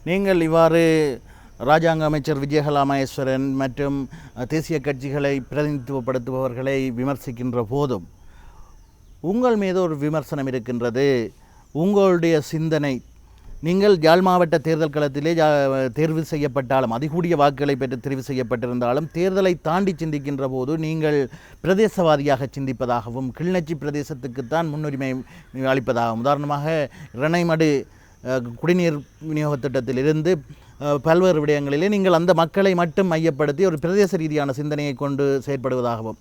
நீங்கள் இவ்வாறு ராஜாங்க அமைச்சர் விஜயகலா மகேஸ்வரன் மற்றும் தேசிய கட்சிகளை பிரதிநிதித்துவப்படுத்துபவர்களை விமர்சிக்கின்ற போதும் உங்கள் மீது ஒரு விமர்சனம் இருக்கின்றது. உங்களுடைய சிந்தனை, நீங்கள் யாழ் மாவட்ட தேர்தல் களத்திலே தேர்வு செய்யப்பட்டாலும், அதிகூடிய வாக்குகளை பெற்று தெரிவு செய்யப்பட்டிருந்தாலும், தேர்தலை தாண்டி சிந்திக்கின்ற போது நீங்கள் பிரதேசவாதியாக சிந்திப்பதாகவும், கிளிநொச்சி பிரதேசத்துக்குத்தான் முன்னுரிமை அளிப்பதாகவும், உதாரணமாக இரணைமடு குடிநீர் விநியோக திட்டத்திலிருந்து பல்வேறு விடயங்களிலே நீங்கள் அந்த மக்களை மட்டும் மையப்படுத்தி ஒரு பிரதேச ரீதியான சிந்தனையை கொண்டு செயற்படுவதாகவும்,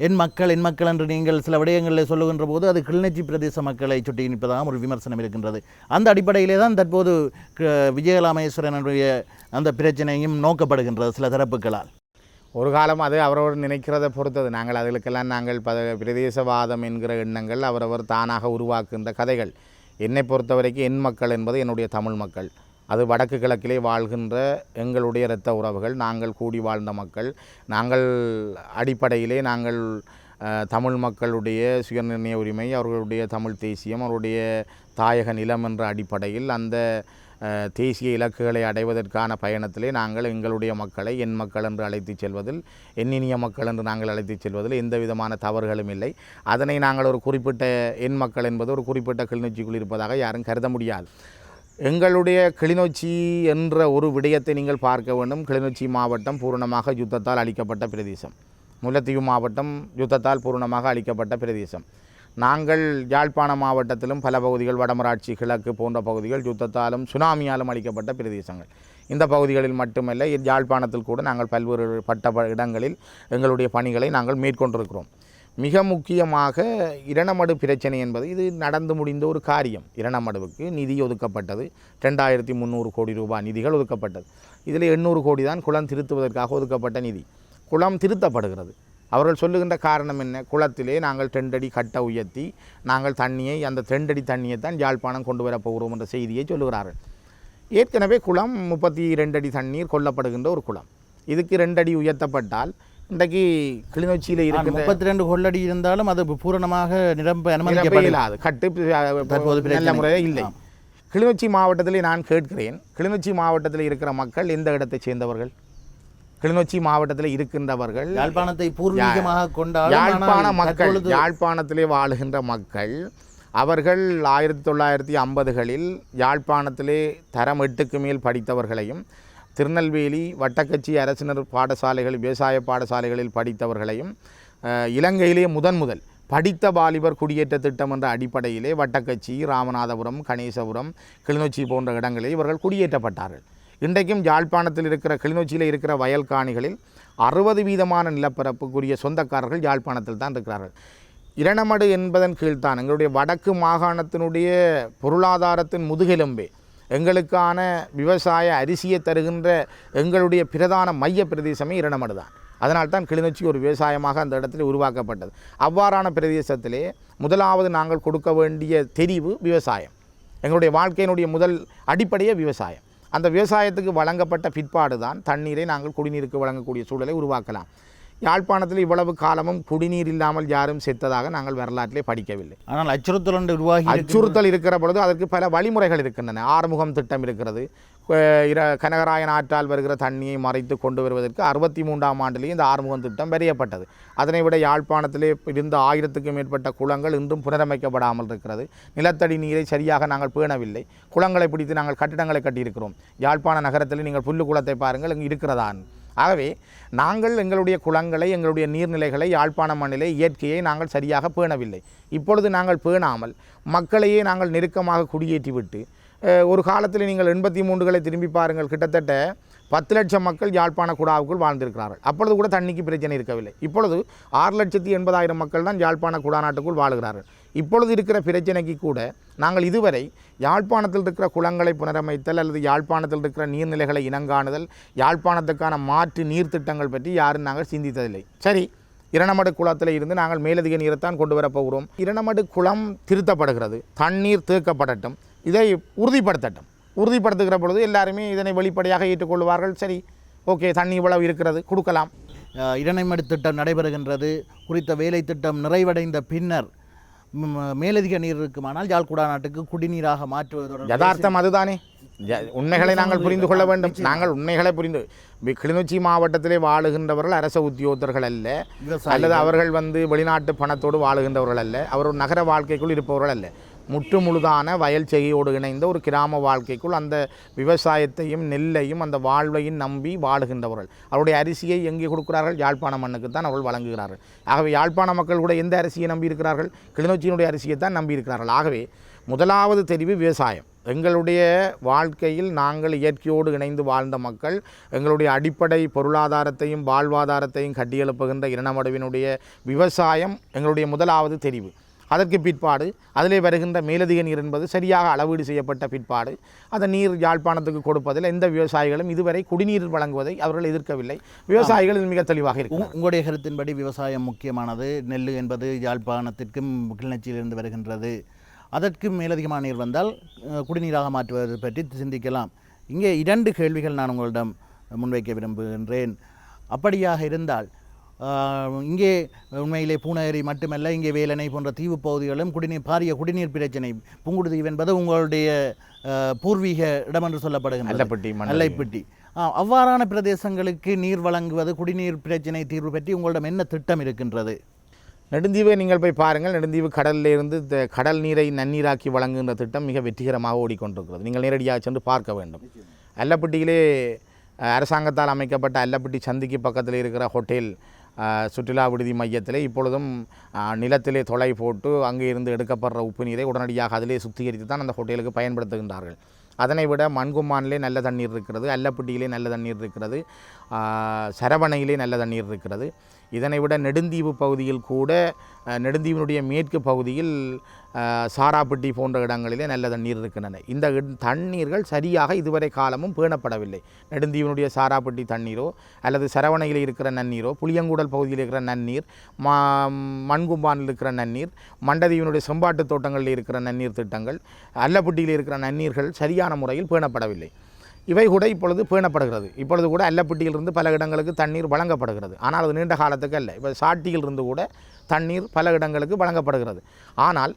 என் மக்கள் என்று நீங்கள் சில விடயங்களில் சொல்லுகின்ற போது அது கிளிநொச்சி பிரதேச மக்களை சுட்டி நிற்பதாகவும் ஒரு விமர்சனம் இருக்கின்றது. அந்த அடிப்படையிலே தான் தற்போது விஜயகலா மகேஸ்வரனுடைய அந்த பிரச்சனையும் நோக்கப்படுகின்றது சில தரப்புகளால். ஒரு காலம் அது அவரவர் நினைக்கிறதை பொறுத்தது. நாங்கள் அதுகளுக்கெல்லாம் நாங்கள் பிரதேசவாதம் என்கிற எண்ணங்கள் அவரவர் தானாக உருவாக்குகின்ற கதைகள். என்னை பொறுத்த வரைக்கும் என் மக்கள் என்பது என்னுடைய தமிழ் மக்கள். அது வடக்கு கிழக்கிலே வாழ்கின்ற எங்களுடைய இரத்த உறவுகள், நாங்கள் கூடி வாழ்ந்த மக்கள். நாங்கள் அடிப்படையிலே நாங்கள் தமிழ் மக்களுடைய சுயநிர்ணய உரிமை, அவர்களுடைய தமிழ் தேசியம், அவருடைய தாயக நிலம் என்ற அடிப்படையில் அந்த தேசிய இலக்குகளை அடைவதற்கான பயணத்திலே நாங்கள் எங்களுடைய மக்களை என் மக்கள் என்று அழைத்துச் செல்வதில், எண்ணினிய மக்கள் என்று நாங்கள் அழைத்துச் செல்வதில் எந்த விதமான தவறுகளும் இல்லை. அதனை நாங்கள் ஒரு குறிப்பிட்ட என் மக்கள் என்பது ஒரு குறிப்பிட்ட கிளிநொச்சிக்குள் இருப்பதாக யாரும் கருத முடியாது. எங்களுடைய கிளிநொச்சி என்ற ஒரு விடயத்தை நீங்கள் பார்க்க வேண்டும். கிளிநொச்சி மாவட்டம் பூரணமாக யுத்தத்தால் அளிக்கப்பட்ட பிரதேசம். முல்லைத்தீவு மாவட்டம் யுத்தத்தால் பூரணமாக அளிக்கப்பட்ட பிரதேசம். நாங்கள் யாழ்ப்பாண மாவட்டத்திலும் பல பகுதிகள், வடமராட்சி கிழக்கு போன்ற பகுதிகள் யுத்தத்தாலும் சுனாமியாலும் அளிக்கப்பட்ட பிரதேசங்கள். இந்த பகுதிகளில் மட்டுமல்ல, யாழ்ப்பாணத்தில் கூட நாங்கள் பல்வேறு பட்ட இடங்களில் எங்களுடைய பணிகளை நாங்கள் மேற்கொண்டிருக்கிறோம். மிக முக்கியமாக இரணமடு பிரச்சனை என்பது இது நடந்து முடிந்த ஒரு காரியம். இரணமடுவுக்கு நிதி ஒதுக்கப்பட்டது. 2300 கோடி ரூபாய் நிதிகள் ஒதுக்கப்பட்டது. இதில் 800 கோடி தான் குளம் திருத்துவதற்காக ஒதுக்கப்பட்ட நிதி. குளம் திருத்தப்படுகிறது. அவர்கள் சொல்லுகின்ற காரணம் என்ன? குளத்திலே நாங்கள் 2 அடி கட்ட உயர்த்தி நாங்கள் தண்ணியை, அந்த 2 அடி தண்ணியை தான் யாழ்ப்பாணம் கொண்டு வரப்போகிறோம் என்ற செய்தியை சொல்லுகிறார்கள். ஏற்கனவே குளம் 32 அடி தண்ணீர் கொல்லப்படுகின்ற ஒரு குளம். இதுக்கு 2 அடி உயர்த்தப்பட்டால் இன்றைக்கு கிளிநொச்சியில் இருக்கிற 32 கொள்ளடி இருந்தாலும் அது பூரணமாக நிரம்ப அனுமதிக்கப்படாது. கட்டு நல்ல முறையில் இல்லை. கிளிநொச்சி மாவட்டத்திலே நான் கேட்கிறேன், கிளிநொச்சி மாவட்டத்தில் இருக்கிற மக்கள் எந்த இடத்தை சேர்ந்தவர்கள்? கிளிநொச்சி மாவட்டத்தில் இருக்கின்றவர்கள் யாழ்ப்பாணத்தை பூர்வீகமாக கொண்டால் யாழ்ப்பாண மக்கள், யாழ்ப்பாணத்திலே வாழுகின்ற மக்கள். அவர்கள் 1950களில் யாழ்ப்பாணத்திலே தரம் 8க்கு மேல் படித்தவர்களையும், திருநெல்வேலி வட்டக்கச்சி அரசினர் பாடசாலைகள், விவசாய பாடசாலைகளில் படித்தவர்களையும், இலங்கையிலே முதல் படித்த வாலிபர் குடியேற்ற திட்டம் என்ற அடிப்படையிலே வட்டக்கச்சி, ராமநாதபுரம், கணேசபுரம், கிளிநொச்சி போன்ற இடங்களில் இவர்கள் குடியேற்றப்பட்டார்கள். இன்றைக்கும் யாழ்ப்பாணத்தில் இருக்கிற, கிளிநொச்சியில் இருக்கிற வயல் காணிகளில் 60% நிலப்பரப்புக்குரிய சொந்தக்காரர்கள் யாழ்ப்பாணத்தில் தான் இருக்கிறார்கள். இரணமடு என்பதன் கீழ்தான் எங்களுடைய வடக்கு மாகாணத்தினுடைய பொருளாதாரத்தின் முதுகெலும்பே, எங்களுக்கான விவசாய அரிசியை தருகின்ற எங்களுடைய பிரதான மைய பிரதேசமே இரணமடு தான். அதனால்தான் கிளிநொச்சி ஒரு விவசாயமாக அந்த இடத்துல உருவாக்கப்பட்டது. அவ்வாறான பிரதேசத்திலே முதலாவது நாங்கள் கொடுக்க வேண்டிய தெரிவு விவசாயம். எங்களுடைய வாழ்க்கையினுடைய முதல் அடிப்படையே விவசாயம். அந்த விவசாயத்துக்கு வழங்கப்பட்ட பிற்பாடு தான் தண்ணீரை நாங்கள் குடிநீருக்கு வழங்கக்கூடிய சூழலை உருவாக்கலாம். யாழ்ப்பாணத்தில் இவ்வளவு காலமும் குடிநீர் இல்லாமல் யாரும் செத்ததாக நாங்கள் வரலாற்றிலே படிக்கவில்லை. ஆனால் அச்சுறுத்தல் இருக்கிற பொழுது அதற்கு பல வழிமுறைகள் இருக்கின்றன. ஆறுமுகம் திட்டம் இருக்கிறது. கனகராயன் ஆற்றால் வருகிற தண்ணியை மறைத்து கொண்டு வருவதற்கு 63ஆம் ஆண்டிலேயே இந்த ஆறுமுகம் திட்டம் வரையப்பட்டது. அதனை விட யாழ்ப்பாணத்திலே இருந்த 1000க்கும் மேற்பட்ட குளங்கள் இன்றும் புனரமைக்கப்படாமல் இருக்கிறது. நிலத்தடி நீரை சரியாக நாங்கள் பேணவில்லை. குளங்களை பிடித்து நாங்கள் கட்டிடங்களை கட்டியிருக்கிறோம். யாழ்ப்பாண நகரத்தில் நீங்கள் புல்லு குளத்தை பாருங்கள், இங்கு இருக்கிறதான். ஆகவே நாங்கள் எங்களுடைய குளங்களை, எங்களுடைய நீர்நிலைகளை, யாழ்ப்பாண மண்ணிலே இயற்கையை நாங்கள் சரியாக பேணவில்லை. இப்பொழுது நாங்கள் பேணாமல் மக்களையே நாங்கள் நெருக்கமாக குடியேற்றிவிட்டு, ஒரு காலத்தில் நீங்கள் 83களை திரும்பி பாருங்கள், கிட்டத்தட்ட 10 லட்சம் மக்கள் யாழ்ப்பாண குடாவுக்குள் வாழ்ந்திருக்கிறார்கள். அப்பொழுது கூட தண்ணிக்கு பிரச்சனை இருக்கவில்லை. இப்பொழுது 6,80,000 மக்கள் தான் யாழ்ப்பாண குடாநாட்டுக்குள் வாழுகிறார்கள். இப்பொழுது இருக்கிற பிரச்சனைக்கு கூட நாங்கள் இதுவரை யாழ்ப்பாணத்தில் இருக்கிற குளங்களை புனரமைத்தல் அல்லது யாழ்ப்பாணத்தில் இருக்கிற நீர்நிலைகளை இனங்காணுதல், யாழ்ப்பாணத்துக்கான மாற்று நீர்த்திட்டங்கள் பற்றி யாரும் நாங்கள் சிந்தித்ததில்லை. சரி, இரணமடு குளத்தில் இருந்து நாங்கள் மேலதிக நீரைத்தான் கொண்டு வரப்போகிறோம். இரணமடு குளம் திருத்தப்படுகிறது, தண்ணீர் தேக்கப்படட்டும், இதை உறுதிப்படுத்துகிற பொழுது எல்லாருமே இதனை வெளிப்படையாக ஏற்றுக்கொள்வார்கள். சரி, ஓகே, தண்ணி இவ்வளவு இருக்கிறது, கொடுக்கலாம். இரணைமடு திட்டம் நடைபெறுகின்றது. குறித்த வேலை திட்டம் நிறைவடைந்த பின்னர் மேலதிக நீர் இருக்குமானால் யாழ் குடாநாட்டுக்கு குடிநீராக மாற்றுவது யதார்த்தம் அதுதானே. உண்மைகளை நாங்கள் புரிந்து கொள்ள வேண்டும். நாங்கள் உண்மைகளை கிளிநொச்சி மாவட்டத்திலே வாழுகின்றவர்கள் அரச உத்தியோகத்தர்கள் அல்ல, அல்லது அவர்கள் வெளிநாட்டு பணத்தோடு வாழுகின்றவர்கள் அல்ல, அவர் நகர வாழ்க்கைக்குள் இருப்பவர்கள் அல்ல. முற்று முழுதான வயல் செய்கையோடு இணைந்த ஒரு கிராம வாழ்க்கைக்குள் அந்த விவசாயத்தையும் நெல்லையும் அந்த வாழ்வையும் நம்பி வாழுகின்றவர்கள். அவருடைய அரிசியை எங்கே கொடுக்கிறார்கள்? யாழ்ப்பாண மண்ணுக்கு தான் அவர்கள் வழங்குகிறார்கள். ஆகவே யாழ்ப்பாண மக்கள் கூட எந்த அரிசியை நம்பி இருக்கிறார்கள்? கிளிநொச்சியினுடைய அரிசியை தான் நம்பி இருக்கிறார்கள். ஆகவே முதலாவது தெரிவு விவசாயம். எங்களுடைய வாழ்க்கையில் நாங்கள் இயற்கையோடு இணைந்து வாழ்ந்த மக்கள், எங்களுடைய அடிப்படை பொருளாதாரத்தையும் வாழ்வாதாரத்தையும் கட்டியெழுப்புகின்ற இனமடுவினுடைய விவசாயம் எங்களுடைய முதலாவது தெரிவு. அதற்கு பிற்பாடு அதிலே வருகின்ற மேலதிக நீர் என்பது சரியாக அளவீடு செய்யப்பட்ட பிற்பாடு அந்த நீர் யாழ்ப்பாணத்துக்கு கொடுப்பதில் எந்த விவசாயிகளும் இதுவரை குடிநீர் வழங்குவதை அவர்கள் எதிர்க்கவில்லை. விவசாயிகள் மிக தெளிவாக இருக்கும். உங்களுடைய கருத்தின்படி விவசாயம் முக்கியமானது. நெல் என்பது யாழ்ப்பாணத்திற்கும் கிளிநொச்சியிலிருந்து வருகின்றது. அதற்கு மேலதிகமான நீர் வந்தால் குடிநீராக மாற்றுவது பற்றி சிந்திக்கலாம். இங்கே 2 கேள்விகள் நான் உங்களிடம் முன்வைக்க விரும்புகின்றேன். அப்படியாக இருந்தால் இங்கே உண்மையிலே பூனகிரி மட்டுமல்ல, இங்கே வேலணை போன்ற தீவு பகுதிகளும் பாரிய குடிநீர் பிரச்சனை. புங்குடுதீவு என்பது உங்களுடைய பூர்வீக இடம் என்று சொல்லப்படுகின்றது, அல்லைப்பட்டி. அவ்வாறான பிரதேசங்களுக்கு நீர் வழங்குவது, குடிநீர் பிரச்சனை தீர்வு பற்றி உங்களிடம் என்ன திட்டம் இருக்கின்றது? நெடுந்தீவை நீங்கள் போய் பாருங்கள். நெடுந்தீவு கடலிலிருந்து கடல் நீரை நன்னீராக்கி வழங்குகின்ற திட்டம் மிக வெற்றிகரமாக ஓடிக்கொண்டிருக்கிறது. நீங்கள் நேரடியாக சென்று பார்க்க வேண்டும். அல்லப்பட்டியிலே அரசாங்கத்தால் அமைக்கப்பட்ட அல்லப்பட்டி சந்திக்கு பக்கத்தில் இருக்கிற ஹோட்டல் சுற்றுலா விடுதி மையத்தில் இப்பொழுதும் நிலத்திலே தொலை போட்டு அங்கே இருந்து எடுக்கப்படுற உப்பு நீரை உடனடியாக அதிலே சுத்திகரித்து தான் அந்த ஹோட்டலுக்கு பயன்படுத்துகின்றார்கள். அதனை விட மண்கும்மானிலே நல்ல தண்ணீர் இருக்கிறது, அல்லப்பட்டியிலே நல்ல தண்ணீர் இருக்கிறது, சரவணையிலே நல்ல தண்ணீர் இருக்கிறது. இதனை விட நெடுந்தீவு பகுதியில் கூட, நெடுந்தீவினுடைய மேற்கு பகுதியில் சாராப்பட்டி போன்ற இடங்களிலே நல்ல தண்ணீர் இருக்கின்றன. இந்த தண்ணீர்கள் சரியாக இதுவரை காலமும் பேணப்படவில்லை. நெடுந்தீவினுடைய சாராப்பட்டி தண்ணீரோ அல்லது சரவணையில் இருக்கிற நன்னீரோ, புளியங்கூடல் பகுதியில் இருக்கிற நன்னீர், மண்கும்பானில் இருக்கிற நன்னீர், மண்டதீவினுடைய செம்பாட்டு தோட்டங்களில் இருக்கிற நன்னீர் திட்டங்கள், அல்லப்பட்டியில் இருக்கிற நன்னீர்கள் சரியான முறையில் பேணப்படவில்லை. இவை கூட இப்பொழுது பேணப்படுகிறது. இப்பொழுது கூட அல்லப்பட்டியிலிருந்து பல இடங்களுக்கு தண்ணீர் வழங்கப்படுகிறது. ஆனால் அது நீண்ட காலத்துக்கு அல்ல. இப்போ சாட்டியிலிருந்து கூட தண்ணீர் பல இடங்களுக்கு வழங்கப்படுகிறது. ஆனால்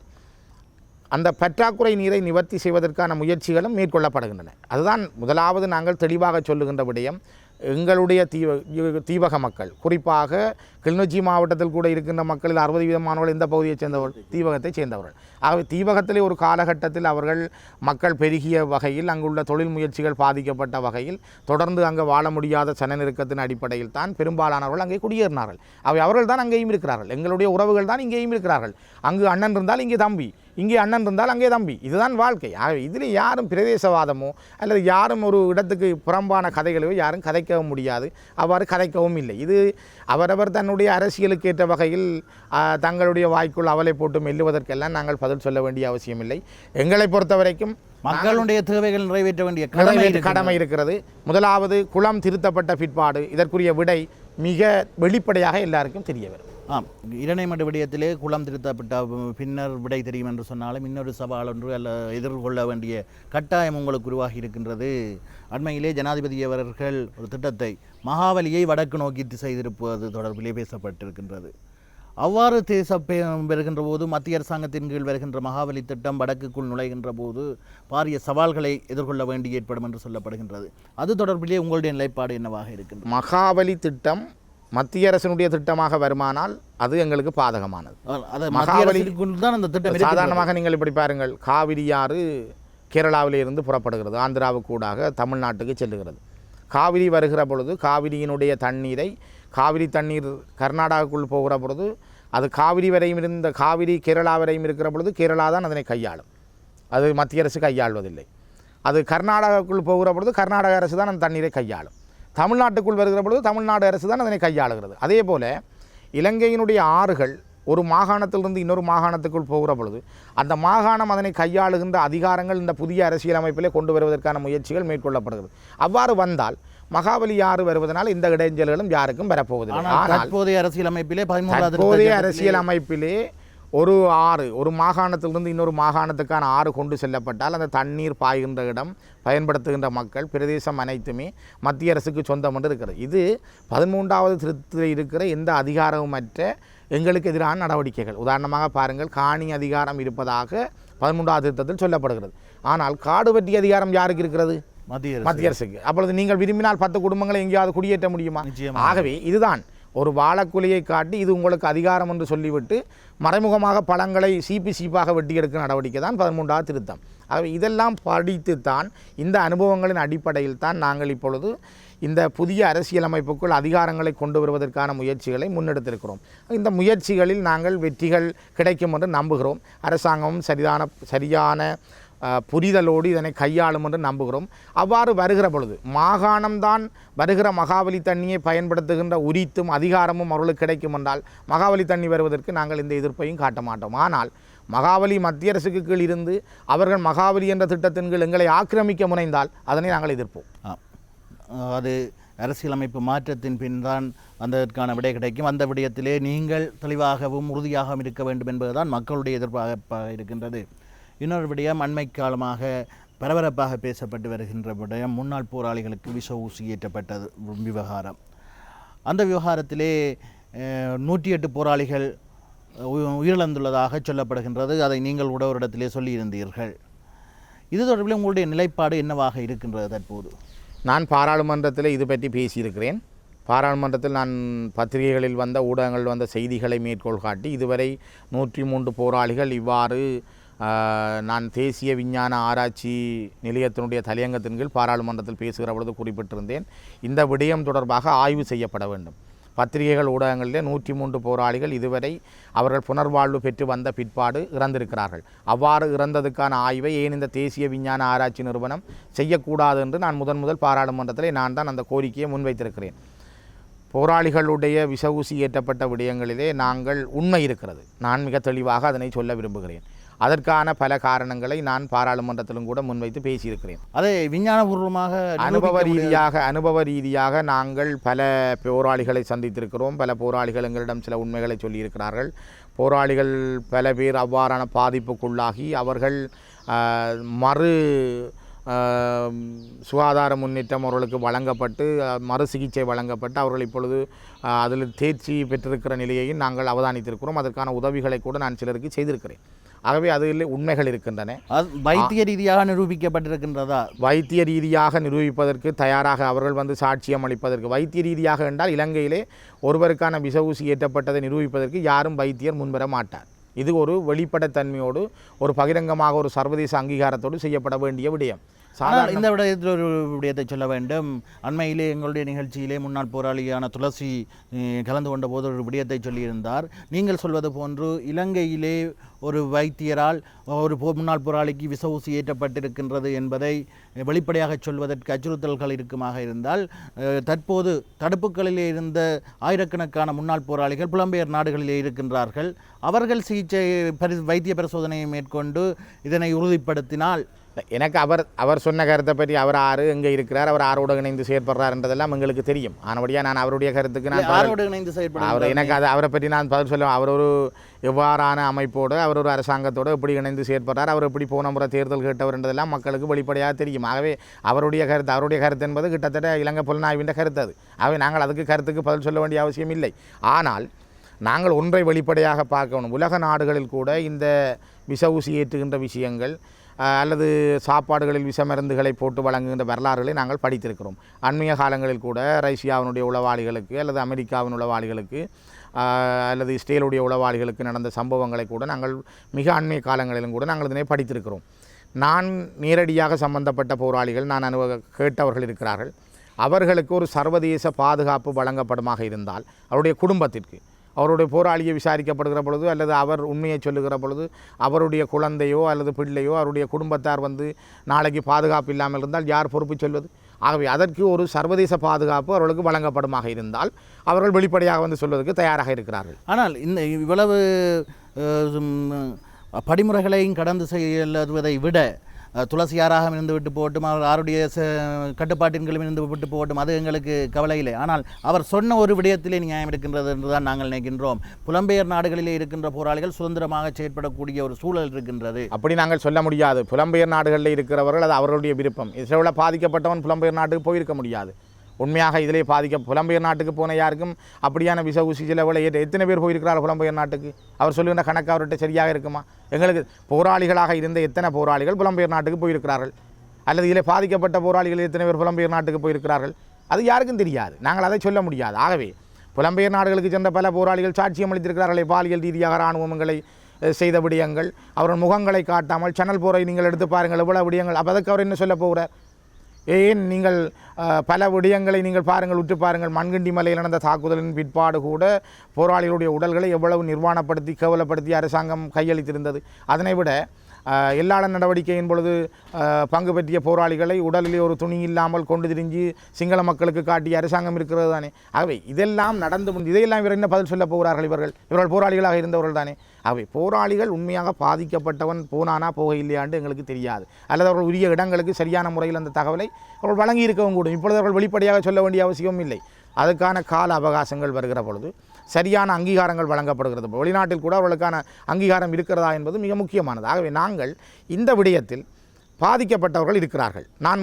அந்த பற்றாக்குறை நீரை நிவர்த்தி செய்வதற்கான முயற்சிகளும் மேற்கொள்ளப்படுகின்றன. அதுதான் முதலாவது நாங்கள் தெளிவாக சொல்லுகின்ற விடயம். எங்களுடைய தீவக மக்கள், குறிப்பாக கிளிநொச்சி மாவட்டத்தில் கூட இருக்கின்ற மக்களில் 60% இந்த பகுதியைச் சேர்ந்தவர்கள், தீவகத்தைச் சேர்ந்தவர்கள். ஆகவே தீவகத்திலே ஒரு காலகட்டத்தில் அவர்கள் மக்கள் பெருகிய வகையில், அங்குள்ள தொழில் முயற்சிகள் பாதிக்கப்பட்ட வகையில், தொடர்ந்து அங்கே வாழ முடியாத சனநெருக்கத்தின் அடிப்படையில் தான் பெரும்பாலானவர்கள் அங்கே குடியேறினார்கள். அவை அவர்கள் தான் அங்கேயும் இருக்கிறார்கள். எங்களுடைய உறவுகள் தான் இங்கேயும் இருக்கிறார்கள். அங்கு அண்ணன் இருந்தால் இங்கே தம்பி, இங்கே அண்ணன் இருந்தால் அங்கே தம்பி. இதுதான் வாழ்க்கை. ஆகவே இதில் யாரும் பிரதேசவாதமோ அல்லது யாரும் ஒரு இடத்துக்கு புறம்பான கதைகளோ யாரும் கதைக்கவும் முடியாது, அவ்வாறு கதைக்கவும் இல்லை. இது அவரவர் தன்னுடைய அரசியலுக்கு ஏற்ற வகையில் தங்களுடைய வாய்க்குள் அவலை போட்டு மெல்லுவதற்கெல்லாம் நாங்கள் பதில் சொல்ல வேண்டிய அவசியமில்லை. எங்களை பொறுத்த வரைக்கும் மக்களுடைய தேவைகள் நிறைவேற்ற வேண்டிய கடமை இருக்கிறது. முதலாவது, குளம் திருத்தப்பட்ட பிற்பாடு இதற்குரிய விடை மிக வெளிப்படையாக எல்லாருக்கும் தெரிய வரும். இரணைமடு விடயத்திலே குளம் திருத்தப்பட்ட பின்னர் விடை தெரியும் என்று சொன்னாலும் இன்னொரு சவால் ஒன்று எதிர்கொள்ள வேண்டிய கட்டாயம் உங்களுக்கு உருவாகி இருக்கின்றது. அண்மையிலே ஜனாதிபதி அவர்கள் ஒரு திட்டத்தை மகாவலியை வடக்கு நோக்கி செய்திருப்பது தொடர்பிலே பேசப்பட்டிருக்கின்றது. அவ்வாறு பெறுகின்ற போது மத்திய அரசாங்கத்தின் கீழ் வருகின்ற மகாவலி திட்டம் வடக்குக்குள் நுழைகின்ற போது பாரிய சவால்களை எதிர்கொள்ள வேண்டி ஏற்படும் என்று சொல்லப்படுகின்றது. அது தொடர்பிலே உங்களுடைய நிலைப்பாடு என்னவாக இருக்கின்றது? மகாவலி திட்டம் மத்திய அரசினுடைய திட்டமாக வருமானால் அது எங்களுக்கு பாதகமானது. சாதாரணமாக நீங்கள் இப்படி பாருங்கள், காவிரி ஆறு கேரளாவிலிருந்து புறப்படுகிறது, ஆந்திராவுக்கு ஊடாக தமிழ்நாட்டுக்கு செல்லுகிறது. காவிரி வருகிற பொழுது காவிரியினுடைய தண்ணீரை, காவிரி தண்ணீர் கர்நாடகாவுக்குள் போகிற பொழுது அது காவிரி வரையும் இருந்த காவிரி கேரளா வரையும் இருக்கிற பொழுது கேரளா தான் அதனை கையாளும், அது மத்திய அரசு கையாள்வதில்லை. அது கர்நாடகாவுக்குள் போகிற பொழுது கர்நாடக அரசு தான் அந்த தண்ணீரை கையாளும். தமிழ்நாட்டுக்குள் வருகிற பொழுது தமிழ்நாடு அரசு தான் அதனை கையாளுகிறது. அதே போல் இலங்கையினுடைய ஆறுகள் ஒரு மாகாணத்திலிருந்து இன்னொரு மாகாணத்துக்குள் போகிற பொழுது அந்த மாகாணம் அதனை கையாளுகின்ற அதிகாரங்கள் இந்த புதிய அரசியலமைப்பிலே கொண்டு வருவதற்கான முயற்சிகள் மேற்கொள்ளப்படுகிறது. அவ்வாறு வந்தால் மகாவலி ஆறு வருவதனால் இந்த இடைஞ்சல்களும் யாருக்கும் வரப்போவதில்லை. ஆனால் தற்போதைய அரசியலமைப்பிலே ஒரு ஆறு ஒரு மாகாணத்திலிருந்து இன்னொரு மாகாணத்துக்கான ஆறு கொண்டு செல்லப்பட்டால் அந்த தண்ணீர் பாய்கின்ற இடம், பயன்படுத்துகின்ற மக்கள், பிரதேசம் அனைத்துமே மத்திய அரசுக்கு சொந்தம் என்று இருக்கிறது. இது 13வது திருத்தத்தில் இருக்கிற எந்த அதிகாரமற்ற எங்களுக்கு எதிரான நடவடிக்கைகள். உதாரணமாக பாருங்கள், காணி அதிகாரம் இருப்பதாக 13வது திருத்தத்தில் சொல்லப்படுகிறது. ஆனால் காடு வெட்டி அதிகாரம் யாருக்கு இருக்கிறது? மத்திய அரசுக்கு. அப்பொழுது நீங்கள் விரும்பினால் 10 குடும்பங்களை எங்கேயாவது குடியேற்ற முடியுமா? ஆகவே இதுதான் ஒரு வாழக்குலையை காட்டி இது உங்களுக்கு அதிகாரம் என்று சொல்லிவிட்டு மறைமுகமாக பழங்களை சீப்பாக வெட்டி எடுக்கிற நடவடிக்கை தான் 13வது திருத்தம். ஆகவே இதெல்லாம் படித்துத்தான் இந்த அனுபவங்களின் அடிப்படையில் தான் நாங்கள் இப்பொழுது இந்த புதிய அரசியலமைப்புக்குள் அதிகாரங்களை கொண்டு வருவதற்கான முயற்சிகளை முன்னெடுத்திருக்கிறோம். இந்த முயற்சிகளில் நாங்கள் வெற்றிகள் கிடைக்கும் என்று நம்புகிறோம். அரசாங்கமும் சரியான புரிதலோடு இதனை கையாளும் என்று நம்புகிறோம். அவ்வாறு வருகிற பொழுது மாகாணம்தான் வருகிற மகாவலி தண்ணியை பயன்படுத்துகின்ற உரித்தும் அதிகாரமும் அவர்களுக்கு கிடைக்கும் என்றால் மகாவலி தண்ணி வருவதற்கு நாங்கள் இந்த எதிர்ப்பையும் காட்ட மாட்டோம். ஆனால் மகாவலி மத்திய அரசுக்கு கீழ் இருந்து அவர்கள் மகாவலி என்ற திட்டத்தின் கீழ் எங்களை ஆக்கிரமிக்க முனைந்தால் அதனை நாங்கள் எதிர்ப்போம். அது அரசியலமைப்பு மாற்றத்தின் பின் தான் அதற்கான விடை கிடைக்கும். அந்த விடயத்திலே நீங்கள் தெளிவாகவும் உறுதியாகவும் இருக்க வேண்டும் என்பதுதான் மக்களுடைய எதிர்பார்ப்பாக இருக்கின்றது. இன்னொரு விடயம், அண்மை காலமாக பரபரப்பாக பேசப்பட்டு வருகின்ற விடயம் முன்னாள் போராளிகளுக்கு விஷ ஊசி ஏற்றப்பட்டது விவகாரம். அந்த விவகாரத்திலே 108 போராளிகள் உயிரிழந்துள்ளதாக சொல்லப்படுகின்றது. அதை நீங்கள் கூட ஒரு இடத்திலே சொல்லியிருந்தீர்கள். இது தொடர்பில் உங்களுடைய நிலைப்பாடு என்னவாக இருக்கின்றது தற்போது? நான் பாராளுமன்றத்தில் இது பற்றி பேசியிருக்கிறேன். பாராளுமன்றத்தில் நான் பத்திரிகைகளில் வந்த ஊடகங்கள் வந்த செய்திகளை மேற்கோள் காட்டி இதுவரை 103 போராளிகள் இவ்வாறு நான் தேசிய விஞ்ஞான ஆராய்ச்சி நிலையத்தினுடைய தலையங்கத்தின் கீழ் பாராளுமன்றத்தில் பேசுகிற பொழுது குறிப்பிட்டிருந்தேன். இந்த விடயம் தொடர்பாக ஆய்வு செய்யப்பட வேண்டும். பத்திரிகைகள் ஊடகங்களிலே 103 போராளிகள் இதுவரை அவர்கள் புனர்வாழ்வு பெற்று வந்த பிற்பாடு இறந்திருக்கிறார்கள். அவ்வாறு இறந்ததுக்கான ஆய்வை ஏன் இந்த தேசிய விஞ்ஞான ஆராய்ச்சி நிறுவனம் செய்யக்கூடாது என்று நான் முதல் பாராளுமன்றத்திலே நான் தான் அந்த கோரிக்கையை முன்வைத்திருக்கிறேன். போராளிகளுடைய விஷ ஊசி ஏற்றப்பட்ட விடயங்களிலே நாங்கள் உண்மை இருக்கிறது. நான் மிக தெளிவாக அதனை சொல்ல விரும்புகிறேன். அதற்கான பல காரணங்களை நான் பாராளுமன்றத்திலும் கூட முன்வைத்து பேசியிருக்கிறேன். அதை விஞ்ஞானபூர்வமாக அனுபவ ரீதியாக நாங்கள் பல போராளிகளை சந்தித்திருக்கிறோம். பல போராளிகள் எங்களிடம் சில உண்மைகளை சொல்லியிருக்கிறார்கள். போராளிகள் பல பேர் அவ்வாறான பாதிப்புக்குள்ளாகி அவர்கள் மறு சுகாதார முன்னேற்றம் அவர்களுக்கு வழங்கப்பட்டு மறு சிகிச்சை வழங்கப்பட்டு அவர்கள் இப்பொழுது அதில் தேர்ச்சி பெற்றிருக்கிற நிலையையும் நாங்கள் அவதானித்திருக்கிறோம். அதற்கான உதவிகளை கூட நான் சிலருக்கு செய்திருக்கிறேன். ஆகவே அதில் உண்மைகள் இருக்கின்றன. வைத்திய ரீதியாக நிரூபிக்கப்பட்டிருக்கின்றதா? வைத்திய ரீதியாக நிரூபிப்பதற்கு தயாராக அவர்கள் சாட்சியம் அளிப்பதற்கு வைத்திய ரீதியாக என்றால் இலங்கையிலே ஒருவருக்கான விஷ ஊசி ஏற்றப்பட்டதை நிரூபிப்பதற்கு யாரும் வைத்தியர் முன்வர மாட்டார். இது ஒரு வெளிப்படைத்தன்மையோடு ஒரு பகிரங்கமாக ஒரு சர்வதேச அங்கீகாரத்தோடு செய்யப்பட வேண்டிய விடயம். இந்த விடயத்தில் ஒரு விடயத்தை சொல்ல வேண்டும். அண்மையிலே எங்களுடைய நிகழ்ச்சியிலே முன்னாள் போராளியான துளசி கலந்து கொண்ட போது ஒரு விடயத்தை சொல்லியிருந்தார். நீங்கள் சொல்வது போன்று இலங்கையிலே ஒரு வைத்தியரால் ஒரு முன்னாள் போராளிக்கு விஷ ஊசி ஏற்றப்பட்டிருக்கின்றது என்பதை வெளிப்படையாக சொல்வதற்கு அச்சுறுத்தல்கள் இருக்குமாக இருந்தால் தற்போது தடுப்புகளிலே இருந்த ஆயிரக்கணக்கான முன்னாள் போராளிகள் புலம்பெயர் நாடுகளிலே இருக்கின்றார்கள். அவர்கள் சிகிச்சை வைத்திய பரிசோதனையை மேற்கொண்டு இதனை உறுதிப்படுத்தினால் எனக்கு அவர் சொன்ன கருத்தை பற்றி அவர் ஆறு எங்கே இருக்கிறார், அவர் ஆரோடு இணைந்து செயற்படுறாருன்றதெல்லாம் எங்களுக்கு தெரியும். ஆனபடியாக நான் அவருடைய கருத்துக்கு அவர் எனக்கு அவரை பற்றி நான் பதில் சொல்லுவேன். அவர் ஒரு எவ்வாறான அமைப்போடு அவர் ஒரு அரசாங்கத்தோடு எப்படி இணைந்து செயற்படுறார், அவர் எப்படி போன முறை தேர்தல் கேட்டவர்ன்றதெல்லாம் மக்களுக்கு வெளிப்படையாக தெரியும். ஆகவே அவருடைய கருத்து என்பது கிட்டத்தட்ட இலங்கை புலனாய்வின் கருத்து. அது ஆகவே நாங்கள் அதுக்கு கருத்துக்கு பதில் சொல்ல வேண்டிய அவசியம் இல்லை. ஆனால் நாங்கள் ஒன்றை வெளிப்படையாக பார்க்கணும். உலக நாடுகளில் கூட இந்த விஷ ஊசி ஏற்றுகின்ற விஷயங்கள் அல்லது சாப்பாடுகளில் விஷ மருந்துகளை போட்டு வழங்குகின்ற வரலாறுகளை நாங்கள் படித்திருக்கிறோம். அண்மைய காலங்களில் கூட ரஷ்யாவினுடைய உளவாளிகளுக்கு அல்லது அமெரிக்காவின் உளவாளிகளுக்கு அல்லது இஸ்ரேலுடைய உளவாளிகளுக்கு நடந்த சம்பவங்களை கூட நாங்கள் மிக அண்மைய காலங்களிலும் கூட நாங்கள் இதனை படித்திருக்கிறோம். நான் நேரடியாக சம்பந்தப்பட்ட போராளிகள் நான் கேட்டவர்கள் இருக்கிறார்கள். அவர்களுக்கு ஒரு சர்வதேச பாதுகாப்பு வழங்கப்படுமாக இருந்தால் அவருடைய குடும்பத்திற்கு அவருடைய போராளியை விசாரிக்கப்படுகிற பொழுது அல்லது அவர் உண்மையை சொல்லுகிற பொழுது அவருடைய குழந்தையோ அல்லது பிள்ளையோ அவருடைய குடும்பத்தார் நாளைக்கு பாதுகாப்பு இல்லாமல் இருந்தால் யார் பொறுப்பு சொல்வது? ஆகவே அதற்கு ஒரு சர்வதேச பாதுகாப்பு அவர்களுக்கு வழங்கப்படுமாக இருந்தால் அவர்கள் வெளிப்படையாக சொல்வதற்கு தயாராக இருக்கிறார்கள். ஆனால் இந்த இவ்வளவு படிமுறைகளையும் கடந்து செல்வதை விட துளசியாராக இருந்து விட்டு போட்டும் அவர் யாருடைய கட்டுப்பாட்டின்களும் இருந்து விட்டு போட்டும் அது எங்களுக்கு கவலை இல்லை. ஆனால் அவர் சொன்ன ஒரு விடயத்திலே நியாயம் இருக்கின்றது என்றுதான் நாங்கள் நினைக்கின்றோம். புலம்பெயர் நாடுகளிலே இருக்கின்ற போராளிகள் சுதந்திரமாக செயற்படக்கூடிய ஒரு சூழல் இருக்கின்றது. அப்படி நாங்கள் சொல்ல முடியாது. புலம்பெயர் நாடுகளில் இருக்கிறவர்கள் அது அவர்களுடைய விருப்பம். இஸ்ரேலில் பாதிக்கப்பட்டவன் புலம்பெயர் நாட்டுக்கு போயிருக்க முடியாது. உண்மையாக இதிலே புலம்பெயர் நாட்டுக்கு போன யாருக்கும் அப்படியான விச ஊசி சில வேலை எத்தனை பேர் போயிருக்கிறார் புலம்பெயர் நாட்டுக்கு? அவர் சொல்லுகின்ற கணக்கு அவர்கிட்ட சரியாக இருக்குமா? எங்களுக்கு போராளிகளாக இருந்த எத்தனை போராளிகள் புலம்பெயர் நாட்டுக்கு போயிருக்கிறார்கள், அல்லது இதில் பாதிக்கப்பட்ட போராளிகள் எத்தனை பேர் புலம்பெயர் நாட்டுக்கு போயிருக்கிறார்கள், அது யாருக்கும் தெரியாது. நாங்கள் அதை சொல்ல முடியாது. ஆகவே புலம்பெயர் நாடுகளுக்கு சென்ற பல போராளிகள் சாட்சியம் அளித்திருக்கிறார்களே, பாலியல் ரீதியாக இராணுவங்களை செய்த விடயங்கள், அவர்கள் முகங்களை காட்டாமல் சேனல் போரை நீங்கள் எடுத்து பாருங்கள் எவ்வளவு விடயங்கள். அப்போ அதுக்கு அவர் என்ன சொல்ல போகிறார்? ஏன் நீங்கள் பல விடயங்களை நீங்கள் பாருங்கள், உற்று பாருங்கள். மண்கிண்டி மலையில் நடந்த தாக்குதலின் பிற்பாடு கூட போராளிகளுடைய உடல்களை எவ்வளவு நிர்வாணப்படுத்தி கேவலப்படுத்தி அரசாங்கம் கையளித்திருந்தது. அதனை விட எல்லாள நடவடிக்கையின் பொழுது பங்கு பெற்றிய போராளிகளை உடலிலே ஒரு துணி இல்லாமல் கொண்டு திரிஞ்சு சிங்கள மக்களுக்கு காட்டிய அரசாங்கம் இருக்கிறது தானே. ஆகவே இதெல்லாம் நடந்து இதையெல்லாம் இவர் என்ன பதில் சொல்ல போகிறார்கள்? இவர்கள் போராளிகளாக இருந்தவர்கள் தானே. ஆகவே போராளிகள் உண்மையாக பாதிக்கப்பட்டவன் போனானா போக இல்லையாண்டு எங்களுக்கு தெரியாது, அல்லது அவர்கள் உரிய இடங்களுக்கு சரியான முறையில் அந்த தகவலை அவர்கள் வழங்கி இருக்கவும் கூடும். இப்பொழுது அவர்கள் வெளிப்படையாக சொல்ல வேண்டிய அவசியமும் இல்லை. அதுக்கான கால அவகாசங்கள் வருகிற பொழுது சரியான அங்கீகாரங்கள் வழங்கப்படுகிறது. வெளிநாட்டில் கூட அவர்களுக்கான அங்கீகாரம் இருக்கிறதா என்பது மிக முக்கியமானது. ஆகவே நாங்கள் இந்த விடயத்தில் பாதிக்கப்பட்டவர்கள் இருக்கிறார்கள். நான்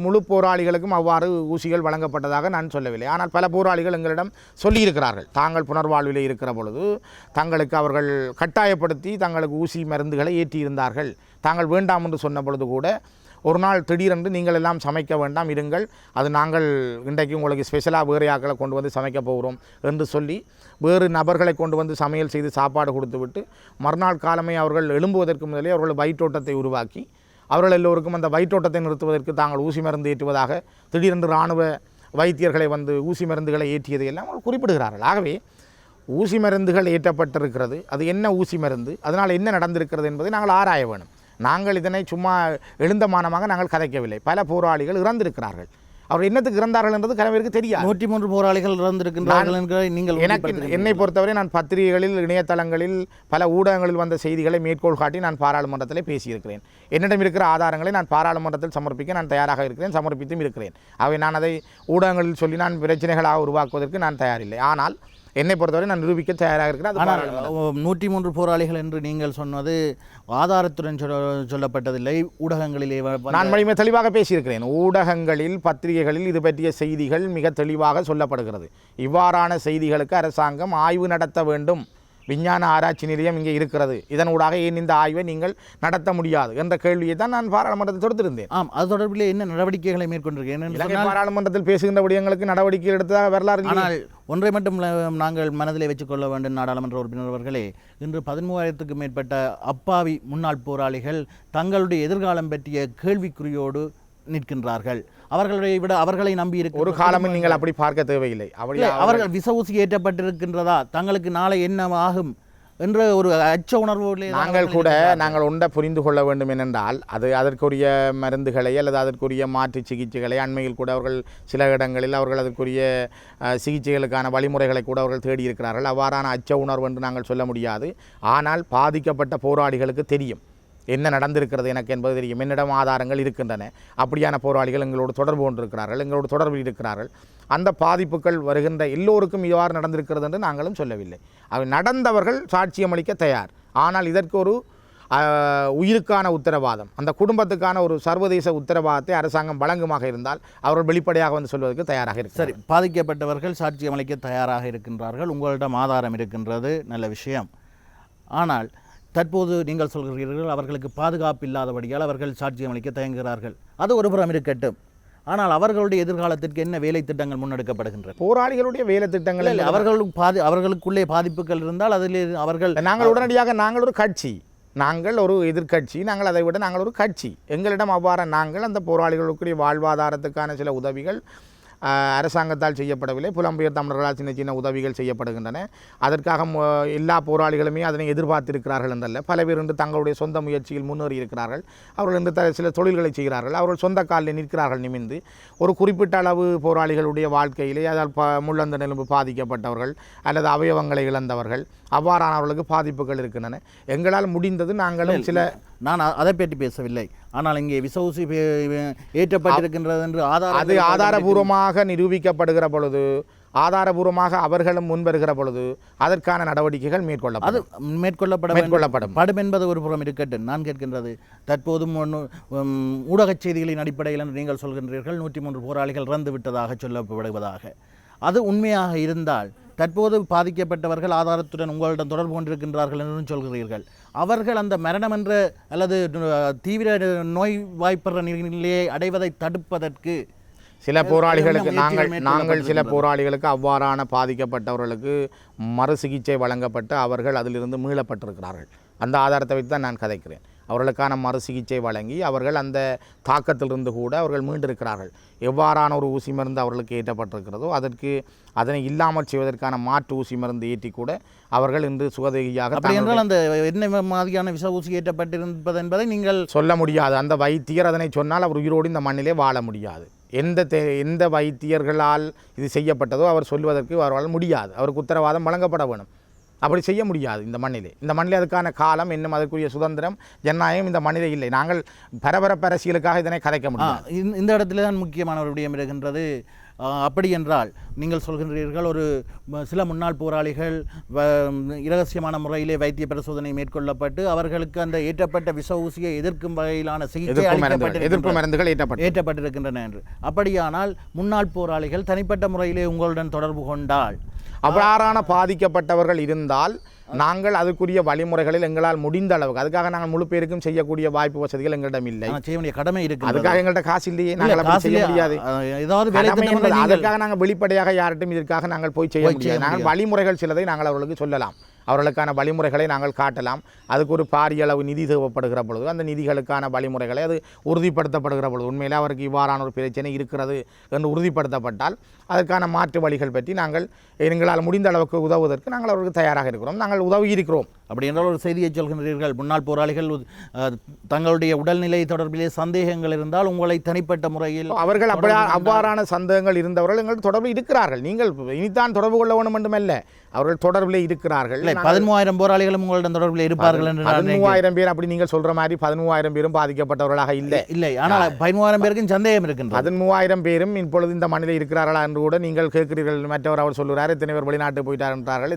முழு போராளிகளுக்கும் அவ்வாறு ஊசிகள் வழங்கப்பட்டதாக நான் சொல்லவில்லை. ஆனால் பல போராளிகள் எங்களிடம் சொல்லியிருக்கிறார்கள், தாங்கள் புனர்வாழ்விலே இருக்கிற பொழுது தங்களுக்கு அவர்கள் கட்டாயப்படுத்தி தங்களுக்கு ஊசி மருந்துகளை ஏற்றியிருந்தார்கள். தாங்கள் வேண்டாம் என்று சொன்ன பொழுது கூட ஒரு நாள் திடீரென்று நீங்கள் எல்லாம் சமைக்க வேண்டாம் இருங்கள், அது நாங்கள் இன்றைக்கு உங்களுக்கு ஸ்பெஷலாக வேறு ஆக்களை கொண்டு வந்து சமைக்க போகிறோம் என்று சொல்லி வேறு நபர்களை கொண்டு வந்து சமையல் செய்து சாப்பாடு கொடுத்துவிட்டு மறுநாள் காலமே அவர்கள் எழும்புவதற்கு முதலே அவர்கள் வயிற்றோட்டத்தை உருவாக்கி அவர்கள் எல்லோருக்கும் அந்த வயிற்றோட்டத்தை நிறுத்துவதற்கு தாங்கள் ஊசி மருந்து ஏற்றுவதாக திடீரென்று இராணுவ வைத்தியர்களை வந்து ஊசி மருந்துகளை ஏற்றியதையெல்லாம் அவர்கள் குறிப்பிடுகிறார்கள். ஆகவே ஊசி மருந்துகள் ஏற்றப்பட்டிருக்கிறது, அது என்ன ஊசி மருந்து, அதனால் என்ன நடந்திருக்கிறது என்பதை நாங்கள் ஆராய வேணும். நாங்கள் இதனை சும்மா எழுந்தமானமாக நாங்கள் கதைக்கவில்லை. பல போராளிகள் இறந்திருக்கிறார்கள். அவர் என்னத்துக்கு இறந்தார்கள் என்பது கனவிற்கு தெரியாது. 103 போராளிகள் இறந்திருக்கின்றார்கள் என்கிற நீங்கள் என்னை பொறுத்தவரை நான் பத்திரிகைகளில், இணையதளங்களில், பல ஊடகங்களில் வந்த செய்திகளை மேற்கோள் காட்டி நான் பாராளுமன்றத்தில் பேசியிருக்கிறேன். என்னிடம் இருக்கிற ஆதாரங்களை நான் பாராளுமன்றத்தில் சமர்ப்பிக்க நான் தயாராக இருக்கிறேன், சமர்ப்பித்தும் இருக்கிறேன். அவை நான் அதை ஊடகங்களில் சொல்லி நான் பிரச்சனைகளாக உருவாக்குவதற்கு நான் தயாரில்லை. ஆனால் என்னை பொறுத்தவரை நான் நிரூபிக்க தயாராக இருக்கிறேன். ஆனால் 103 போராளிகள் என்று நீங்கள் சொன்னது ஆதாரத்துடன் சொல்லப்பட்டதில்லை, ஊடகங்களிலே நான் மணிமே தெளிவாக பேசியிருக்கிறேன். ஊடகங்களில், பத்திரிகைகளில் இது பற்றிய செய்திகள் மிக தெளிவாக சொல்லப்படுகிறது. இவ்வாறான செய்திகளுக்கு அரசாங்கம் ஆய்வு நடத்த வேண்டும். விஞ்ஞான ஆராய்ச்சி நிலையம் இங்கே இருக்கிறது, இதனூடாக ஏன் இந்த ஆய்வை நீங்கள் நடத்த முடியாது என்ற கேள்வியை தான் நான் பாராளுமன்றத்தில் தொடுத்திருந்தேன். அது தொடர்பில் என்ன நடவடிக்கைகளை மேற்கொண்டிருக்கேன்? பாராளுமன்றத்தில் பேசுகின்ற விடயங்களுக்கு நடவடிக்கை எடுத்ததாக வரலாறு. ஆனால் ஒன்றை மட்டும் நாங்கள் மனதிலே வச்சுக்கொள்ள வேண்டும் நாடாளுமன்ற உறுப்பினர் அவர்களே, இன்று 13,000க்கும் மேற்பட்ட அப்பாவி முன்னாள் போராளிகள் தங்களுடைய எதிர்காலம் பற்றிய கேள்விக்குறியோடு நிற்கின்றார்கள். அவர்களை நம்பி இருக்க ஒரு காலமும் நீங்கள் அப்படி பார்க்க தேவையில்லை. அவர்கள் விச ஊசி ஏற்றப்பட்டிருக்கின்றதா, தங்களுக்கு நாளை என்ன ஆகும் என்ற ஒரு அச்ச உணர்வோடு நாங்கள் ஒன்றை புரிந்து கொள்ள வேண்டும் என்னென்றால், அதற்குரிய மருந்துகளை அல்லது அதற்குரிய மாற்று சிகிச்சைகளை அண்மையில் கூட அவர்கள் சில இடங்களில் அவர்கள் அதற்குரிய சிகிச்சைகளுக்கான வழிமுறைகளை கூட அவர்கள் தேடியிருக்கிறார்கள். அவ்வாறான அச்ச உணர்வு என்று நாங்கள் சொல்ல முடியாது. ஆனால் பாதிக்கப்பட்ட போராளிகளுக்கு தெரியும் என்ன நடந்திருக்கிறது எனக்கு என்பது தெரியும். என்னிடம் ஆதாரங்கள் இருக்கின்றன. அப்படியான போராளிகள் எங்களோடு தொடர்பு கொண்டிருக்கிறார்கள், எங்களோடு தொடர்பில் இருக்கிறார்கள். அந்த பாதிப்புகள் வருகின்ற எல்லோருக்கும் இவ்வாறு நடந்திருக்கிறது என்று நாங்களும் சொல்லவில்லை. அவை நடந்தவர்கள் சாட்சியம் அளிக்க தயார். ஆனால் இதற்கு ஒரு உயிருக்கான உத்தரவாதம், அந்த குடும்பத்துக்கான ஒரு சர்வதேச உத்தரவாதத்தை அரசாங்கம் வழங்குமாக இருந்தால் அவர்கள் வெளிப்படையாக வந்து சொல்வதற்கு தயாராக இருக்கு. சரி, பாதிக்கப்பட்டவர்கள் சாட்சியம் அளிக்க தயாராக இருக்கின்றார்கள், உங்களிடம் ஆதாரம் இருக்கின்றது, நல்ல விஷயம். ஆனால் தற்போது நீங்கள் சொல்கிறீர்கள் அவர்களுக்கு பாதுகாப்பு இல்லாதபடியால் அவர்கள் சாட்சியம் அளிக்க தயங்குகிறார்கள். அது ஒரு புறம் இருக்கட்டும். ஆனால் அவர்களுடைய எதிர்காலத்திற்கு என்ன வேலை திட்டங்கள் முன்னெடுக்கப்படுகின்றன? போராளிகளுடைய வேலை திட்டங்கள் இல்லை. அவர்களுக்குள்ளே பாதிப்புகள் இருந்தால் அதில் அவர்கள் நாங்கள் உடனடியாக நாங்கள் ஒரு கட்சி, நாங்கள் ஒரு எதிர்கட்சி, நாங்கள் அதை விட நாங்கள் ஒரு கட்சி. எங்களிடம் அவ்வாறு நாங்கள் அந்த போராளிகளுக்குரிய வாழ்வாதாரத்துக்கான சில உதவிகள் அரசாங்கத்தால் செய்யப்படவில்லை. புலம்பெயர் தமிழர்களால் சின்ன சின்ன உதவிகள் செய்யப்படுகின்றன. அதற்காக எல்லா போராளிகளுமே அதனை எதிர்பார்த்திருக்கிறார்கள் என்றல்ல. பல பேர் இன்று தங்களுடைய சொந்த முயற்சியில் முன்னேறி இருக்கிறார்கள். அவர்கள் இன்று சில தொழில்களை செய்கிறார்கள். அவர்கள் சொந்த காலில் நிற்கிறார்கள் நிமிர்ந்து. ஒரு குறிப்பிட்ட அளவு போராளிகளுடைய வாழ்க்கையிலே அதால் முள்ளந்த நெலும்பு பாதிக்கப்பட்டவர்கள் அல்லது அவயவங்களை இழந்தவர்கள், அவ்வாறானவர்களுக்கு பாதிப்புகள் இருக்கின்றன. எங்களால் முடிந்தது நாங்களும் சில நான் அதை பற்றி பேசவில்லை. ஆனால் இங்கே விச ஊசி ஏற்றப்பட்டிருக்கின்றது என்று ஆதாரபூர்வமாக நிரூபிக்கப்படுகிற பொழுது ஆதாரபூர்வமாக அவர்களும் முன்வருகிற பொழுது அதற்கான நடவடிக்கைகள் அது மேற்கொள்ளப்படும் என்பது ஒரு புறம் இருக்கட்டும். நான் கேட்கின்றது, தற்போதும் ஊடகச் செய்திகளின் அடிப்படையில் நீங்கள் சொல்கின்றீர்கள் 103 போராளிகள் இறந்து விட்டதாக சொல்லப்படுவதாக. அது உண்மையாக இருந்தால் தற்போது பாதிக்கப்பட்டவர்கள் ஆதாரத்துடன் உங்களிடம் தொடர்பு கொண்டிருக்கின்றார்கள் என்று சொல்கிறீர்கள். அவர்கள் அந்த மரணம் என்ற அல்லது தீவிர நோய் வாய்ப்புற நிலையை அடைவதை தடுப்பதற்கு சில போராளிகளுக்கு நாங்கள் சில போராளிகளுக்கு அவ்வாறான பாதிக்கப்பட்டவர்களுக்கு மறு சிகிச்சை வழங்கப்பட்டு அவர்கள் அதிலிருந்து மீளப்பட்டிருக்கிறார்கள். அந்த ஆதாரத்தை வைத்து தான் நான் கதைக்கிறேன். அவர்களுக்கான மறு சிகிச்சை வழங்கி அவர்கள் அந்த தாக்கத்திலிருந்து கூட அவர்கள் மீண்டிருக்கிறார்கள். எவ்வாறான ஒரு ஊசி மருந்து அவர்களுக்கு ஏற்றப்பட்டிருக்கிறதோ அதனை இல்லாமல் செய்வதற்கான மாற்று ஊசி மருந்து ஏற்றி கூட அவர்கள் இன்று சுகதேகியாக. அப்படி என்றால் அந்த என்ன மாதிரியான விஷ ஊசி ஏற்றப்பட்டிருப்பது என்பதை நீங்கள் சொல்ல முடியாது. அந்த வைத்தியர் அதனை சொன்னால் அவர் உயிரோடு இந்த மண்ணிலே வாழ முடியாது. எந்த வைத்தியர்களால் இது செய்யப்பட்டதோ அவர் சொல்வதற்கு அவரால் முடியாது. அவருக்கு உத்தரவாதம் வழங்கப்பட வேணும். அப்படி செய்ய முடியாது இந்த மண்ணிலே அதுக்கான காலம் இன்னும் அதற்குரிய சுதந்திரம் ஜனநாயகம் இந்த மண்ணிலே இல்லை. நாங்கள் பரபரப்பு அரசியலுக்காக இதனை கதைக்க முடியும். இந்த இடத்துல தான் முக்கியமான ஒரு விடயம் இருக்கின்றது. அப்படி என்றால் நீங்கள் சொல்கின்றீர்கள், ஒரு சில முன்னாள் போராளிகள் இரகசியமான முறையிலே வைத்திய பரிசோதனை மேற்கொள்ளப்பட்டு அவர்களுக்கு அந்த ஏற்றப்பட்ட விஷ ஊசியை எதிர்க்கும் வகையிலான சிகிச்சை எதிர்ப்பு மருந்துகள் ஏற்றப்பட்டிருக்கின்றன என்று. அப்படியானால் முன்னாள் போராளிகள் தனிப்பட்ட முறையிலே உங்களுடன் தொடர்பு கொண்டால், அவ்வாறான பாதிக்கப்பட்டவர்கள் இருந்தால் நாங்கள் அதுக்குரிய வழிமுறைகளில் எங்களால் முடிந்த அளவுக்கு, அதுக்காக நாங்கள் முழு பேருக்கும் செய்யக்கூடிய வாய்ப்பு வசதிகள் எங்களிடம் இல்லை. செய்ய வேண்டிய கடமை இருக்கு. அதுக்காக எங்கள்கிட்ட காசு இல்லையே, நாங்கள் செய்ய முடியாது. அதுக்காக நாங்கள் வெளிப்படையாக யார்ட்டும் இதற்காக நாங்கள் போய் செய்ய முடியாது. நாங்கள் வழிமுறைகள் சிலதை நாங்கள் அவர்களுக்கு சொல்லலாம். அவர்களுக்கான வழிமுறைகளை நாங்கள் காட்டலாம். அதுக்கு ஒரு பாரிய அளவு நிதி தேவைப்படுகிற பொழுது அந்த நிதிகளுக்கான வழிமுறைகளை அது உறுதிப்படுத்தப்படுகிற பொழுது, உண்மையிலே அவருக்கு இவ்வாறான ஒரு பிரச்சனை இருக்கிறது என்று உறுதிப்படுத்தப்பட்டால் அதற்கான மாற்று வழிகள் பற்றி நாங்கள் எங்களால் முடிந்த அளவுக்கு உதவுவதற்கு நாங்கள் அவருக்கு தயாராக இருக்கிறோம். நாங்கள் உதவி இருக்கிறோம். அப்படி என்றால் ஒரு செய்தியை சொல்கின்றீர்கள், முன்னாள் போராளிகள் தங்களுடைய உடல்நிலை தொடர்பிலே சந்தேகங்கள் இருந்தால் உங்களை தனிப்பட்ட முறையில் அவர்கள் அவ்வாறான சந்தேகங்கள் இருந்தவர்கள் எங்கள் தொடர்பில் இருக்கிறார்கள். நீங்கள் இனித்தான் தொடர்பு கொள்ள வேண்டும் மட்டுமல்ல, அவர்கள் தொடர்பிலே இருக்கிறார்கள். 13,000 போராளிகளும் உங்களிடம் தொடர்பில் இருப்பார்கள் என்று 13,000 பேர் அப்படி நீங்கள் சொல்ற மாதிரி 13,000 பேரும் பாதிக்கப்பட்டவர்களாக இல்லை. ஆனால் 13,000 பேருக்கும் சந்தேகம் இருக்கின்றது. 13,000 பேரும் இப்பொழுது இந்த மண்ணில் இருக்கிறார்களா என்று கூட நீங்கள் கேட்கிறீர்கள். மற்றவர் அவர் சொல்லுறாரு, இத்தனை பேர் வெளிநாட்டு போயிட்டார் என்றார்கள்.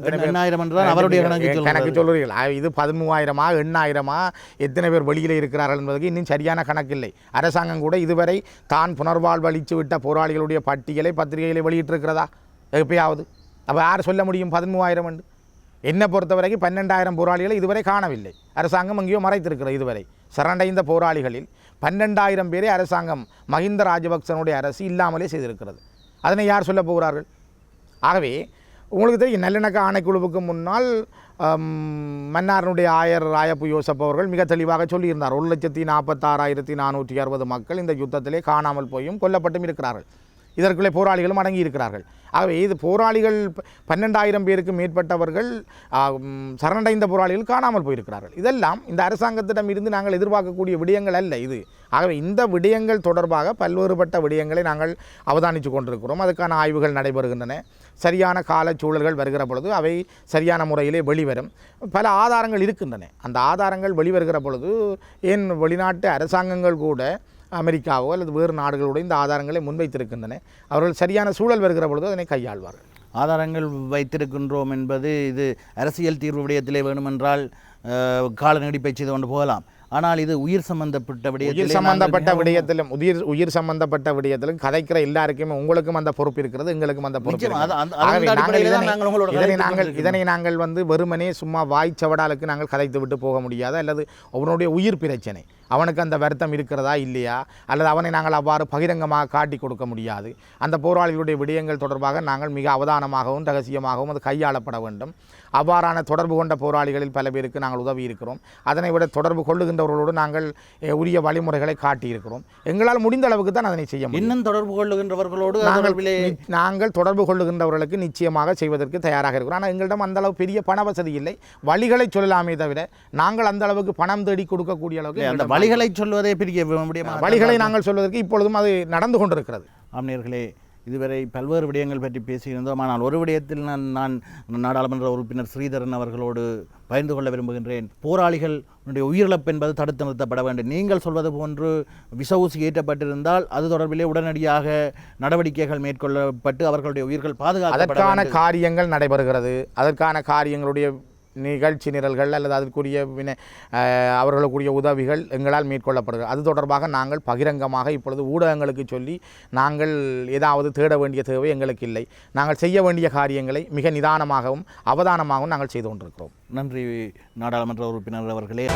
அவருடைய கணக்கு சொல்லுறீர்கள். இது 13,000-ஆ 8,000-ஆ எத்தனை பேர் வெளியிலே இருக்கிறார்கள் என்பதற்கு இன்னும் சரியான கணக்கு இல்லை. அரசாங்கம் கூட இதுவரை தான் புனர்வாழ்வு அளித்து விட்ட போராளிகளுடைய பட்டியலை பத்திரிகைகளை வெளியிட்டிருக்கிறதா எப்பயாவது? அப்போ யார் சொல்ல முடியும் 13,000 என்று? என்னை பொறுத்த வரைக்கும் 12,000 போராளிகளை இதுவரை காணவில்லை. அரசாங்கம் எங்கேயோ மறைத்திருக்கிறது. இதுவரை சரணடைந்த போராளிகளில் 12,000 பேரை அரசாங்கம் மஹிந்த ராஜபக்சனுடைய அரசு இல்லாமலே செய்திருக்கிறது. அதனை யார் சொல்ல போகிறார்கள்? ஆகவே உங்களுக்கு தெரியும், நல்லிணக்க ஆணைக்குழுவுக்கு முன்னால் மன்னாரனுடைய ஆயர் ராயப்பு யோசப் அவர்கள் மிக தெளிவாக சொல்லியிருந்தார். 1,46,460 மக்கள் இந்த யுத்தத்திலே காணாமல் போயும் கொல்லப்பட்டும் இருக்கிறார்கள். இதற்குள்ளே போராளிகளும் அடங்கி இருக்கிறார்கள். ஆகவே இது போராளிகள் 12,000 பேருக்கு மேற்பட்டவர்கள் சரணடைந்த போராளிகள் காணாமல் போயிருக்கிறார்கள். இதெல்லாம் இந்த அரசாங்கத்திடம் இருந்து நாங்கள் எதிர்பார்க்கக்கூடிய விடயங்கள் அல்ல இது. ஆகவே இந்த விடயங்கள் தொடர்பாக பல்வேறுபட்ட விடயங்களை நாங்கள் அவதானித்து கொண்டிருக்கிறோம். அதுக்கான ஆய்வுகள் நடைபெறுகின்றன. சரியான காலச்சூழல்கள் வருகிற பொழுது அவை சரியான முறையிலே வெளிவரும். பல ஆதாரங்கள் இருக்கின்றன. அந்த ஆதாரங்கள் வெளிவருகிற பொழுது ஏன் வெளிநாட்டு அரசாங்கங்கள் கூட அமெரிக்காவோ அல்லது வேறு நாடுகளோடு இந்த ஆதாரங்களை முன்வைத்திருக்கின்றன. அவர்கள் சரியான சூழல் வருகிற பொழுது அதனை கையாள்வார்கள். ஆதாரங்கள் வைத்திருக்கின்றோம் என்பது இது அரசியல் தீர்வு விடயத்திலே வேணுமென்றால் கால நீடிப்பை செய்து கொண்டு போகலாம். ஆனால் இது உயிர் சம்பந்தப்பட்ட விடயத்திலும் உயிர் சம்பந்தப்பட்ட விடயத்திலும் கதைக்கிற எல்லாருக்குமே உங்களுக்கும் அந்த பொறுப்பு இருக்கிறது, எங்களுக்கும் அந்த பொறுப்பு. இதனை நாங்கள் வெறுமனே சும்மா வாய்ச்சவடாலுக்கு நாங்கள் கதைத்து விட்டு போக முடியாது. அல்லது அவனுடைய உயிர் பிரச்சனை, அவனுக்கு அந்த வருத்தம் இருக்கிறதா இல்லையா, அல்லது அவனை நாங்கள் அவ்வாறு பகிரங்கமாக காட்டி கொடுக்க முடியாது. அந்த போராளிகளுடைய விடயங்கள் தொடர்பாக நாங்கள் மிக அவதானமாகவும் ரகசியமாகவும் அது கையாளப்பட வேண்டும். அவ்வாறான தொடர்பு கொண்ட போராளிகளில் பல பேருக்கு நாங்கள் உதவி இருக்கிறோம். அதனை விட தொடர்பு கொள்ளுகின்றவர்களோடு நாங்கள் உரிய வழிமுறைகளை காட்டியிருக்கிறோம். எங்களால் முடிந்த அளவுக்கு தான் அதனை செய்ய முடியும். இன்னும் தொடர்பு கொள்ளுகின்றவர்களோடு நாங்கள் தொடர்பு கொள்ளுகின்றவர்களுக்கு நிச்சயமாக செய்வதற்கு தயாராக இருக்கிறோம். ஆனால் எங்களிடம் அந்த அளவு பெரிய பண வசதி இல்லை. வழிகளை சொல்லலாமே தவிர நாங்கள் அந்த அளவுக்கு பணம் தேடி கொடுக்கக்கூடிய அளவுக்கு அந்த வழிகளை சொல்வதே பெரிய வழிகளை நாங்கள் சொல்வதற்கு இப்பொழுதும் அது நடந்து கொண்டிருக்கிறது. ஆம்நேயர்களே, இதுவரை பல்வேறு விடயங்கள் பற்றி பேசியிருந்தோம். ஆனால் ஒரு விடயத்தில் நான் நாடாளுமன்ற உறுப்பினர் ஸ்ரீதரன் அவர்களோடு பகிர்ந்து கொள்ள விரும்புகின்றேன். போராளிகளுடைய உயிரிழப்பு என்பது தடுத்து நிறுத்தப்பட வேண்டும். நீங்கள் சொல்வது போன்று விஷ ஊசி ஏற்றப்பட்டிருந்தால் அது தொடர்பிலே உடனடியாக நடவடிக்கைகள் மேற்கொள்ளப்பட்டு அவர்களுடைய உயிர்கள் பாதுகாக்கப்பட அதற்கான காரியங்கள் நடைபெறுகிறது. அதற்கான காரியங்களுடைய நிகழ்ச்சி நிரல்கள் அல்லது அதற்குரிய அவர்களுக்குரிய உதவிகள் எங்களால் மேற்கொள்ளப்படுகிறது. அது தொடர்பாக நாங்கள் பகிரங்கமாக இப்பொழுது ஊடகங்களுக்கு சொல்லி நாங்கள் ஏதாவது தேட வேண்டிய தேவை எங்களுக்கு இல்லை. நாங்கள் செய்ய வேண்டிய காரியங்களை மிக நிதானமாகவும் அவதானமாகவும் நாங்கள் செய்து கொண்டிருக்கிறோம். நன்றி நாடாளுமன்ற உறுப்பினர் அவர்களே.